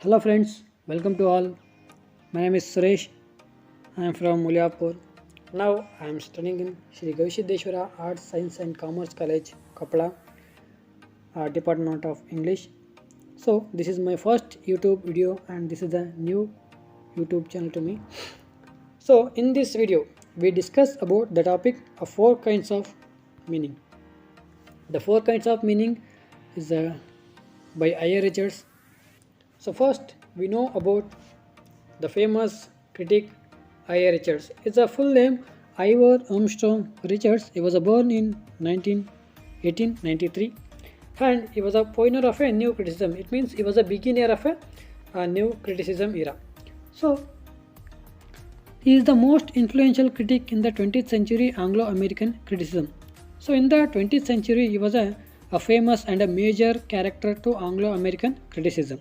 Hello friends, welcome to all. My name is Suresh. I am from Mulyapur. Now I am studying in Sri Gausiddeshwara Arts, Science and Commerce College, Kapla, Department of English. So this is my first YouTube video and this is a new YouTube channel to me. So in this video we discuss about the topic of four kinds of meaning. The four kinds of meaning is by I.A. Richards. So first we know about the famous critic I.A. Richards. It's a full name Ivor Armstrong Richards. He was born in 1893 and he was a pioneer of a new criticism. It means he was a beginner of a new criticism era. So he is the most influential critic in the 20th century Anglo-American criticism. So in the 20th century he was a famous and a major character to Anglo-American criticism.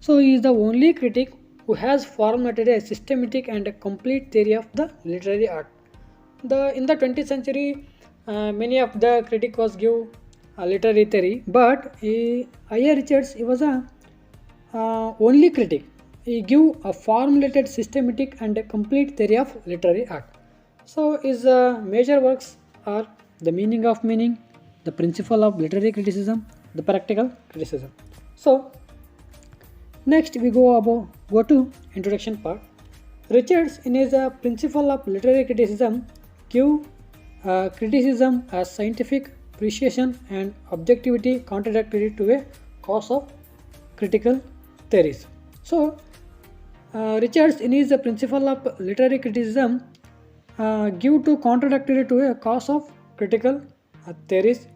So he is the only critic who has formulated a systematic and a complete theory of the literary art. In the 20th century, many of the critics was give a literary theory, but I.A. Richards he was a only critic. He give a formulated, systematic and a complete theory of literary art. So his major works are The Meaning of Meaning, The Principle of Literary Criticism, The Practical Criticism. So next we go to introduction part. Richards in his principle of literary criticism give criticism as scientific precision and objectivity contradictory to a cause of critical theories. So Richards in his principle of literary criticism give to contradictory to a cause of critical theories.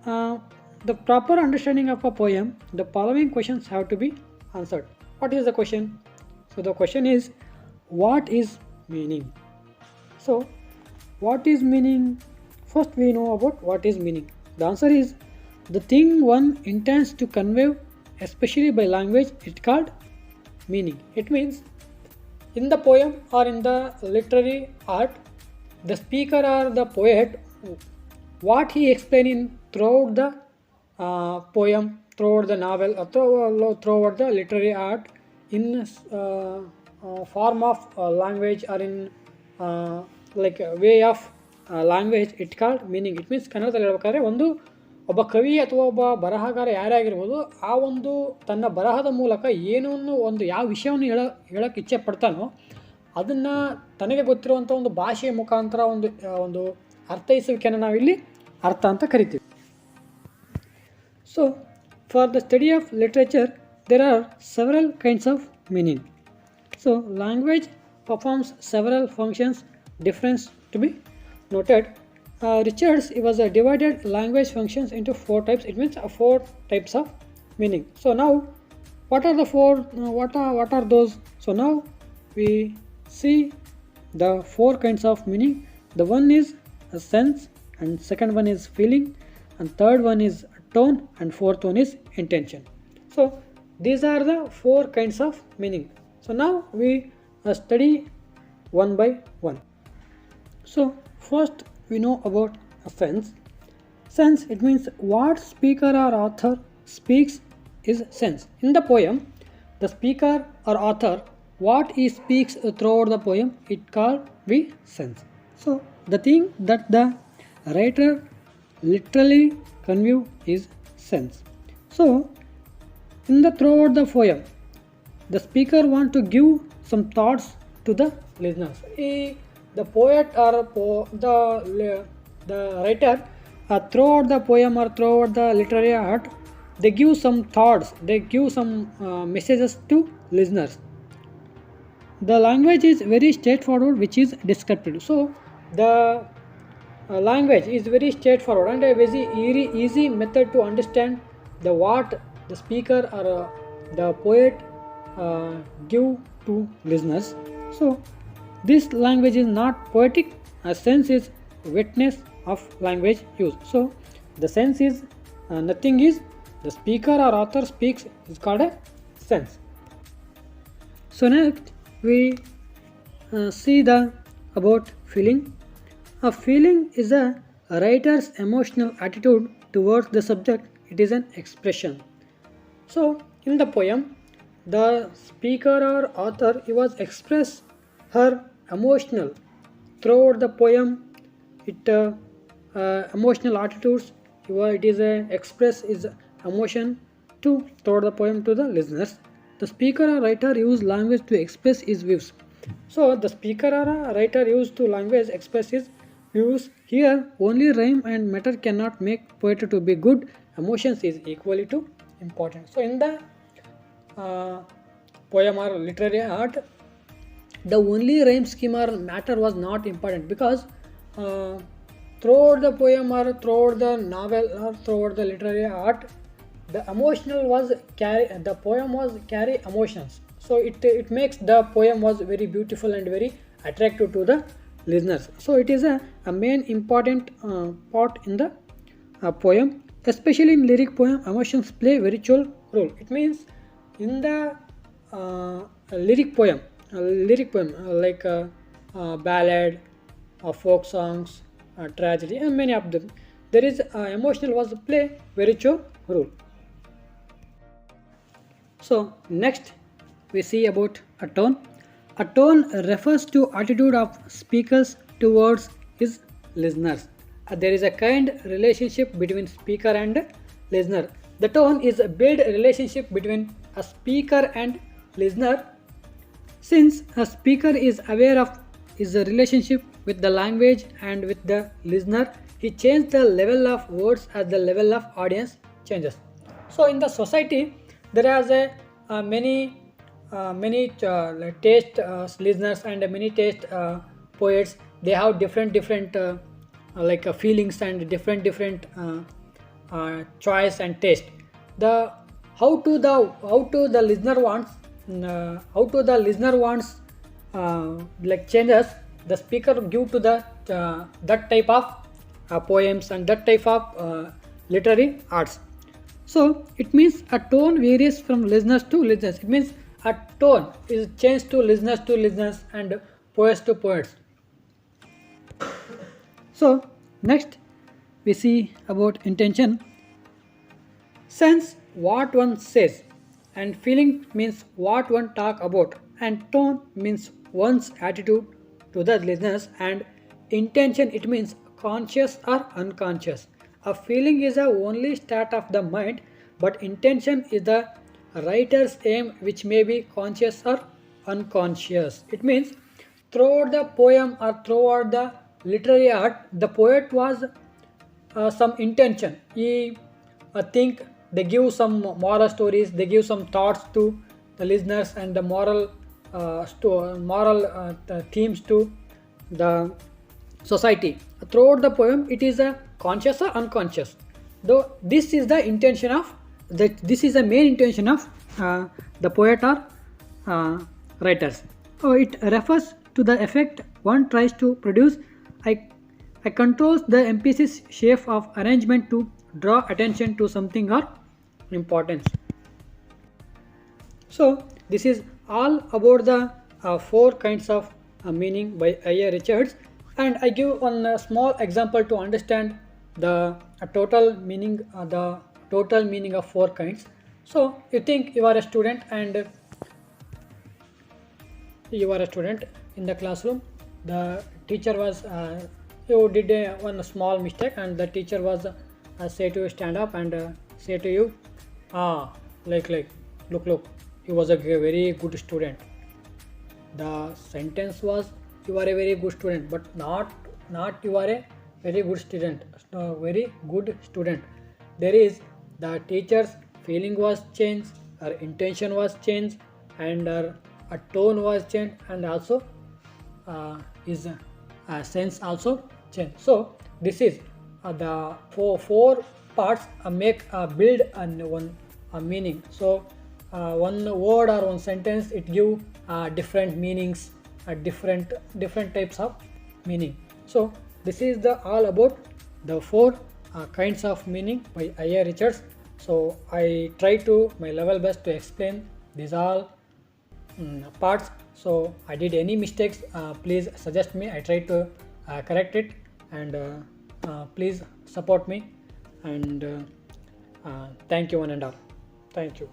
The proper understanding of a poem, the following questions have to be answered. What is the question? So the question is, what is meaning? So what is meaning? First we know about what is meaning. The answer is the thing one intends to convey, especially by language, it's called meaning. It means in the poem or in the literary art, the speaker or the poet, what he explaining throughout the poem, throughout the novel, or throughout the literary art in form of language or in like a way of language, it called meaning. It means ಕನ್ನಡದಲ್ಲಿ ಹೇಳ್ಬೇಕಾದ್ರೆ ಒಬ್ಬ ಕವಿ ಅಥವಾ ಒಬ್ಬ ಬರಹಗಾರ ಯಾರೇ ಆಗಿರ್ಬೋದು, ಆ ಒಂದು ತನ್ನ ಬರಹದ ಮೂಲಕ ಏನನ್ನು ಯಾವ ವಿಷಯವನ್ನು ಹೇಳಕ್ಕೆ ಇಚ್ಛೆ ಪಡ್ತಾನೋ ಅದನ್ನು ತನಗೆ ಗೊತ್ತಿರುವಂಥ ಒಂದು ಭಾಷೆಯ ಮುಖಾಂತರ ಒಂದು ಅರ್ಥೈಸುವಿಕೆಯನ್ನು ನಾವಿಲ್ಲಿ ಅರ್ಥ ಅಂತ ಕರಿತೀವಿ. So for the study of literature, there are several kinds of meaning. So language performs several functions, difference to be noted. Richards was divided language functions into four types. It means four types of meaning. So now, what are the four? What are those? So now we see the four kinds of meaning. The one is a sense, and second one is feeling, and third one is tone, and fourth one is intention. So these are the four kinds of meaning. So now we study one by one. So first we know about a sense. Sense, it means what speaker or author speaks is sense. In the poem, the speaker or author, what he speaks throughout the poem, it called be sense. So the thing that the writer literally convey is sense. So in the throughout the poem, the speaker want to give some thoughts to the listeners. The poet or the writer throughout the poem or throughout the literary art, they give some thoughts, they give some messages to listeners. The language is very straightforward, which is descriptive. So the language is very straightforward and a very easy method to understand the what the speaker or the poet give to listeners. So this language is not poetic. A sense is witness of language use. So the sense is nothing is the speaker or author speaks is called a sense. So next we see the about feeling. A feeling is a writer's emotional attitude towards the subject. It is an expression. So in the poem, the speaker or author he was express her emotional throughout the poem. It emotional attitudes. It is express is emotion to throughout the poem to the listeners. The speaker or writer use language to express his views. So the speaker or a writer used to language express his views. Here only rhyme and matter cannot make poetry to be good. Emotions is equally to important. So in the uh, poem or literary art, the only rhyme scheme or matter was not important, because uh, throughout the poem or throughout the novel or throughout the literary art, the emotional was carry, the poem was carry emotions, so it makes the poem was very beautiful and very attractive to the listeners. So it is a main important part in the poem. Especially in lyric poem, emotions play very virtual role. It means in the uh, lyric poem like ballad, folk songs, tragedy, and many of them, there is emotional was play very virtual role. So next we see about a tone. A tone refers to attitude of speakers towards his listeners. There is a kind relationship between speaker and listener. The tone is a build relationship between a speaker and listener. Since a speaker is aware of his relationship with the language and with the listener, he changes the level of words as the level of audience changes. So in the society, there is many like taste listeners and many taste poets. They have different like feelings and different choice and taste. The how to the listener wants how to the listener wants like changes, the speaker give to the that type of poems and that type of literary arts. So it means a tone varies from listeners to listeners. It means a tone is changed to listeners and poets to poets. So next we see about intention. Sense what one says, and feeling means what one talk about, and tone means one's attitude to the listeners, and intention it means conscious or unconscious. A feeling is the only start of the mind, but intention is the writer's aim, which may be conscious or unconscious. It means throughout the poem or throughout the literary art, the poet was some intention. He think they give some moral stories, they give some thoughts to the listeners, and the moral themes to the society. Throughout the poem, it is a conscious or unconscious. Though this is the intention of that. This is the main intention of the poet or writers. So it refers to the effect one tries to produce. I controls the emphasis shape of arrangement to draw attention to something or importance. So this is all about the four kinds of meaning by A. Richards, and I give one small example to understand the total meaning of four kinds. So you think you are a student and you are a student in the classroom. The teacher was you did one small mistake, and the teacher was say to you stand up and say to you, ah, like look, you was a very good student. The sentence was you are a very good student, but not you are a very good student. Very good student. There is the teacher's feeling was changed, her intention was changed, and her a tone was changed, and also his sense also changed. So this is the four parts make build and one meaning. So one word or one sentence it give different meanings, different types of meaning. So this is the all about the four kinds of meaning by I.A. Richards. So I try to my level best to explain these all parts. So I did any mistakes, please suggest me. I try to correct it, and please support me, and thank you one and all. Thank you.